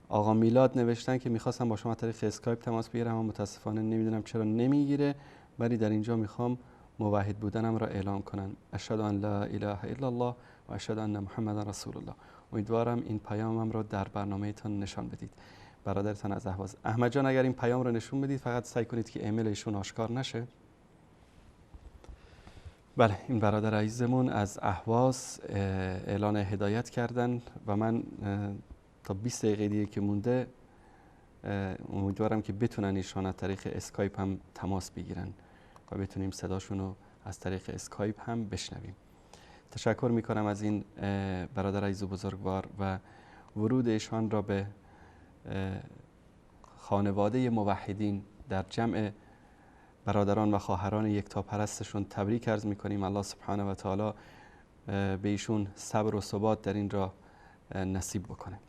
آقا میلاد نوشتن که میخواستم با شما طریق اسکایپ تماس بگیرم اما متاسفانه نمیدونم چرا نمیگیره، ولی در اینجا میخوام موحد بودنم را اعلام کنم. اشهد ان لا اله الا الله و اشهد ان محمد رسول الله. امیدوارم این پیامم را در برنامه‌تان نشان بدید. برادرتان از اهواز. احمد جان اگر این پیام رو نشون بدید فقط سعی کنید که ایمیل ایشون آشکار نشه. بله، این برادر عزیزمون از اهواز اعلان هدایت کردن و من تا 20 دقیقه دیگه که مونده امیدوارم که بتونن ایشان از طریق اسکایپ هم تماس بگیرن و بتونیم صداشون رو از طریق اسکایپ هم بشنویم. تشکر میکنم از این برادر عزیز و بزرگوار و ورود ایشان را به خانواده موحدین در جمع برادران و خواهران یکتاپرستشون تبریک عرض میکنیم. الله سبحانه و تعالی به ایشون صبر و ثبات در این راه نصیب بکنه.